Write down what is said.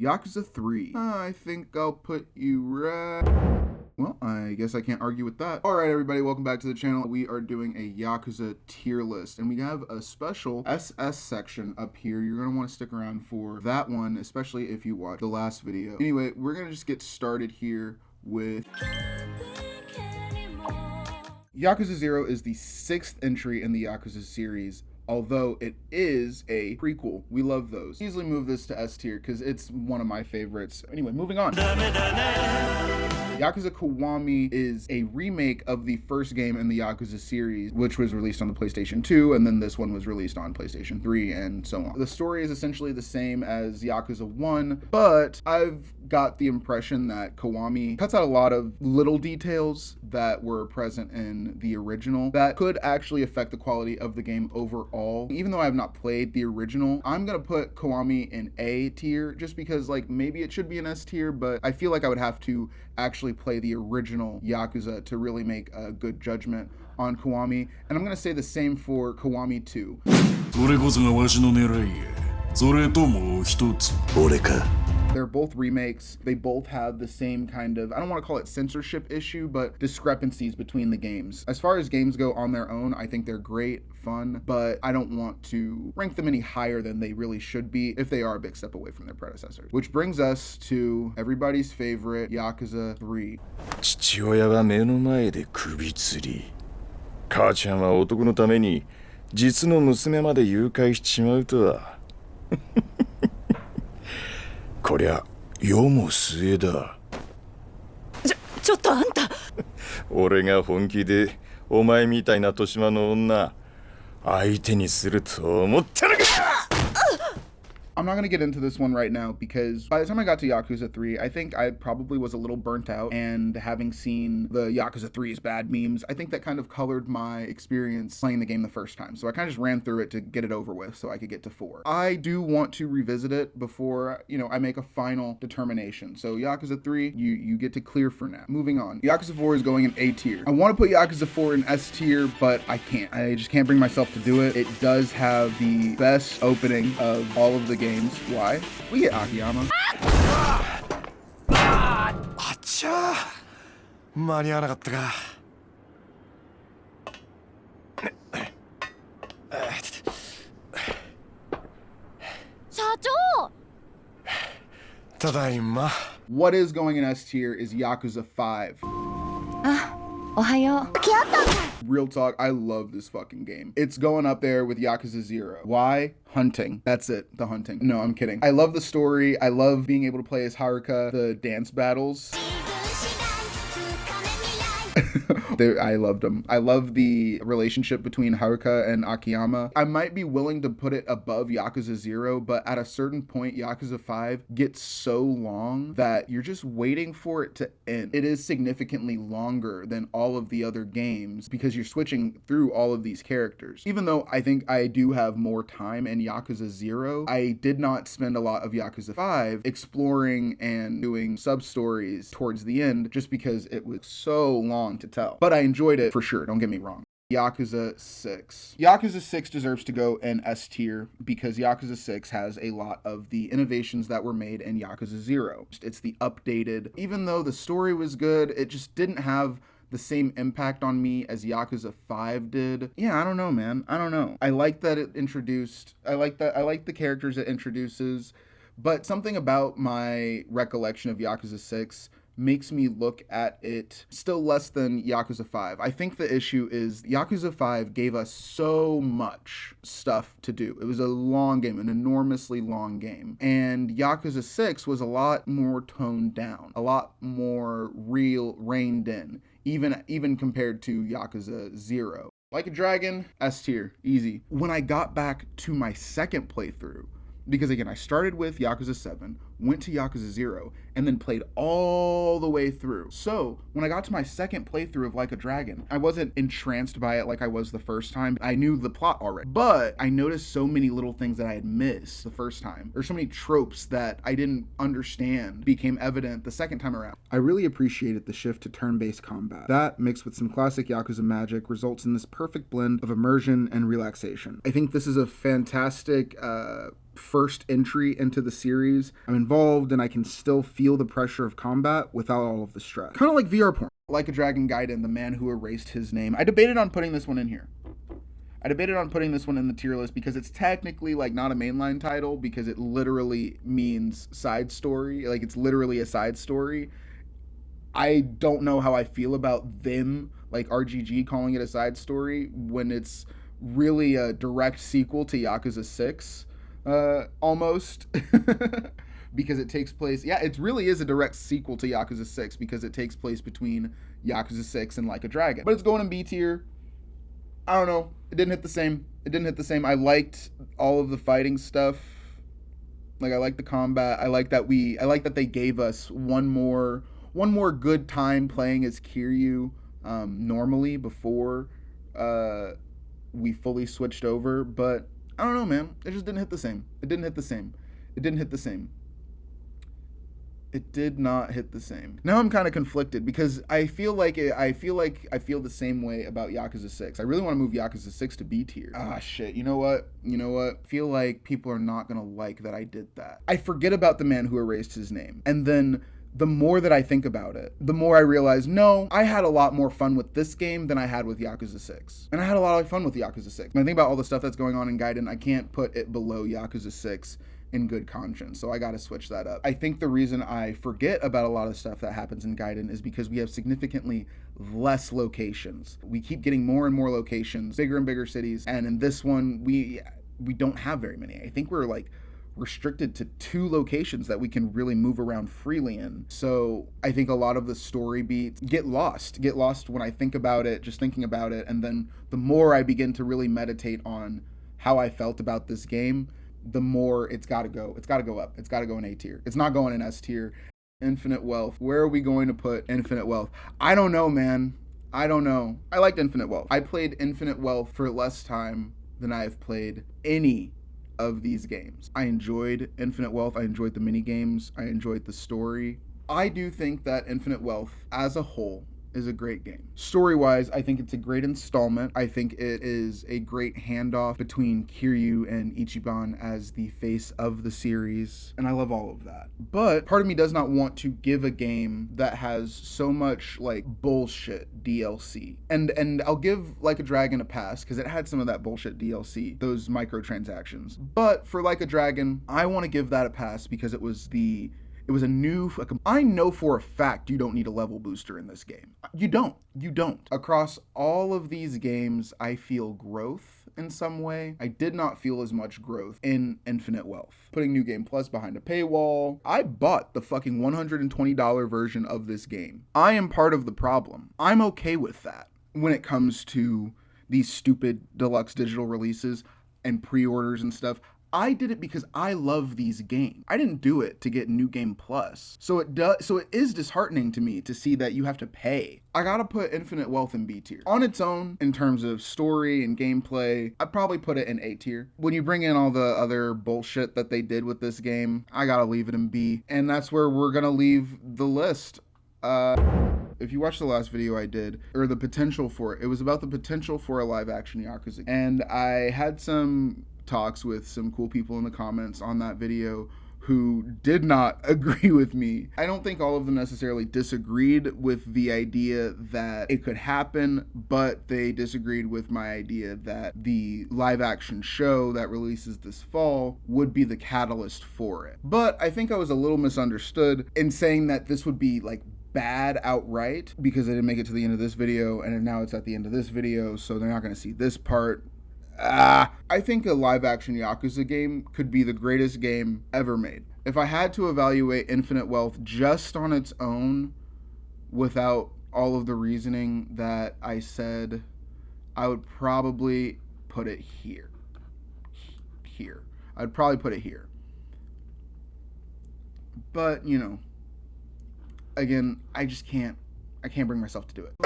Yakuza 3. I think I'll put you right... Well, I guess I can't argue with that. All right, everybody, welcome back to the channel. We are doing a Yakuza tier list, and we have a special SS section up here. You're gonna want to stick around for that one, especially if you watch the last video. Anyway, we're gonna just get started here with... Yakuza 0 is the 6th entry in the Yakuza series, although it is a prequel. We love those. Easily move this to S tier because it's one of my favorites. Anyway, moving on. Yakuza Kiwami is a remake of the first game in the Yakuza series, which was released on the PlayStation 2, and then this one was released on PlayStation 3, and so on. The story is essentially the same as Yakuza 1, but I've got the impression that Kiwami cuts out a lot of little details that were present in the original that could actually affect the quality of the game overall. Even though I have not played the original, I'm gonna put Kiwami in A tier just because, like, maybe it should be an S tier, but I feel like I would have to actually play the original Yakuza to really make a good judgment on Kiwami, and I'm gonna say the same for Kiwami 2. They're both remakes. They both have the same kind of, I don't want to call it censorship issue, but discrepancies between the games. As far as games go on their own, I think they're great, fun, but I don't want to rank them any higher than they really should be if they are a big step away from their predecessors. Which brings us to everybody's favorite, Yakuza 3. 父親が目の前で首吊り、母ちゃんは男のために実の娘まで誘拐しちまうとは。こりゃ世も末だ。ちょっとあんた。俺が本気でお前みたいな豊島の女相手にすると思ったのか。I'm not going to get into this one right now because by the time I got to Yakuza 3, I think I probably was a little burnt out, and having seen the Yakuza 3's bad memes, I think that kind of colored my experience playing the game the first time. So I kind of just ran through it to get it over with so I could get to 4. I do want to revisit it before, I make a final determination. So Yakuza 3, you get to clear for now. Moving on. Yakuza 4 is going in A tier. I want to put Yakuza 4 in S tier, but I can't. I just can't bring myself to do it. It does have the best opening of all of the games. Why? We get Akiyama. あっちゃー、間に合わなかったか。社長。ただいま。What is going in S tier is Yakuza 5. あ、おはよう。来合ったんかい。 Real talk, I love this fucking game. It's going up there with Yakuza 0. Why? Hunting. That's it. The hunting. No, I'm kidding. I love the story. I love being able to play as Haruka. The dance battles. I loved them. I love the relationship between Haruka and Akiyama. I might be willing to put it above Yakuza 0, but at a certain point, Yakuza 5 gets so long that you're just waiting for it to end. It is significantly longer than all of the other games because you're switching through all of these characters. Even though I think I do have more time in Yakuza 0, I did not spend a lot of Yakuza 5 exploring and doing sub-stories towards the end just because it was so long to tell. But I enjoyed it for sure, don't get me wrong. Yakuza 6. Yakuza 6 deserves to go in S tier because Yakuza 6 has a lot of the innovations that were made in Yakuza 0. It's the updated, even though the story was good, it just didn't have the same impact on me as Yakuza 5 did. Yeah, I don't know, man. I don't know. I like that it introduced, I like the characters it introduces, but something about my recollection of Yakuza 6 makes me look at it still less than Yakuza 5. I think the issue is Yakuza 5 gave us so much stuff to do. It was a long game, an enormously long game. And Yakuza 6 was a lot more toned down, a lot more reined in, even compared to Yakuza 0. Like a Dragon, S tier, easy. When I got back to my second playthrough, because again, I started with Yakuza 7, went to Yakuza 0, and then played all the way through. So when I got to my second playthrough of Like a Dragon, I wasn't entranced by it like I was the first time. I knew the plot already, but I noticed so many little things that I had missed the first time. There's so many tropes that I didn't understand became evident the second time around. I really appreciated the shift to turn-based combat. That, mixed with some classic Yakuza magic, results in this perfect blend of immersion and relaxation. I think this is a fantastic first entry into the series. I'm involved and I can still feel the pressure of combat without all of the stress. Kind of like VR porn. Like a Dragon Gaiden, the man who erased his name. I debated on putting this one in here. I debated on putting this one in the tier list because it's technically like not a mainline title because it literally means side story. Like it's literally a side story. I don't know how I feel about them, like RGG calling it a side story when it's really a direct sequel to Yakuza 6, almost. Because it takes place, it really is a direct sequel to Yakuza 6 because it takes place between Yakuza 6 and Like a Dragon. But it's going in B tier. I don't know. It didn't hit the same. I liked all of the fighting stuff. Like I liked the combat. I like that they gave us one more good time playing as Kiryu normally before we fully switched over. But I don't know, man. It just didn't hit the same. It did not hit the same. Now I'm kind of conflicted because I feel the same way about Yakuza 6. I really want to move Yakuza 6 to B tier. Ah, shit. You know what? I feel like people are not going to like that I did that. I forget about the man who erased his name. And then the more that I think about it, the more I realize, no, I had a lot more fun with this game than I had with Yakuza 6. And I had a lot of fun with Yakuza 6. When I think about all the stuff that's going on in Gaiden, I can't put it below Yakuza 6 in good conscience, so I gotta switch that up. I think the reason I forget about a lot of stuff that happens in Gaiden is because we have significantly less locations. We keep getting more and more locations, bigger and bigger cities, and in this one, we don't have very many. I think we're like restricted to 2 locations that we can really move around freely in. So I think a lot of the story beats get lost when I think about it, just thinking about it, and then the more I begin to really meditate on how I felt about this game, the more it's got to go. It's got to go up. It's got to go in A tier. It's not going in S tier. Infinite Wealth. Where are we going to put Infinite Wealth? I don't know, man. I don't know. I liked Infinite Wealth. I played Infinite Wealth for less time than I have played any of these games. I enjoyed Infinite Wealth. I enjoyed the mini games. I enjoyed the story. I do think that Infinite Wealth as a whole is a great game. Story-wise, I think it's a great installment. I think it is a great handoff between Kiryu and Ichiban as the face of the series, and I love all of that. But part of me does not want to give a game that has so much like bullshit DLC. And I'll give Like a Dragon a pass because it had some of that bullshit DLC, those microtransactions. But for Like a Dragon, I want to give that a pass because it was a new... I know for a fact you don't need a level booster in this game. You don't. Across all of these games, I feel growth in some way. I did not feel as much growth in Infinite Wealth. Putting New Game Plus behind a paywall. I bought the fucking $120 version of this game. I am part of the problem. I'm okay with that when it comes to these stupid deluxe digital releases and pre-orders and stuff. I did it because I love these games. I didn't do it to get New Game Plus. So it is disheartening to me to see that you have to pay. I gotta put Infinite Wealth in B tier. On its own, in terms of story and gameplay, I'd probably put it in A tier. When you bring in all the other bullshit that they did with this game, I gotta leave it in B. And that's where we're gonna leave the list. If you watched the last video I did, or the potential for it, it was about the potential for a live action Yakuza. And I had some talks with some cool people in the comments on that video who did not agree with me. I don't think all of them necessarily disagreed with the idea that it could happen, but they disagreed with my idea that the live action show that releases this fall would be the catalyst for it. But I think I was a little misunderstood in saying that this would be like bad outright because I didn't make it to the end of this video and now it's at the end of this video, so they're not going to see this part. I think a live-action Yakuza game could be the greatest game ever made. If I had to evaluate Infinite Wealth just on its own, without all of the reasoning that I said, I would probably put it here. I'd probably put it here. But, you know, again, I can't bring myself to do it.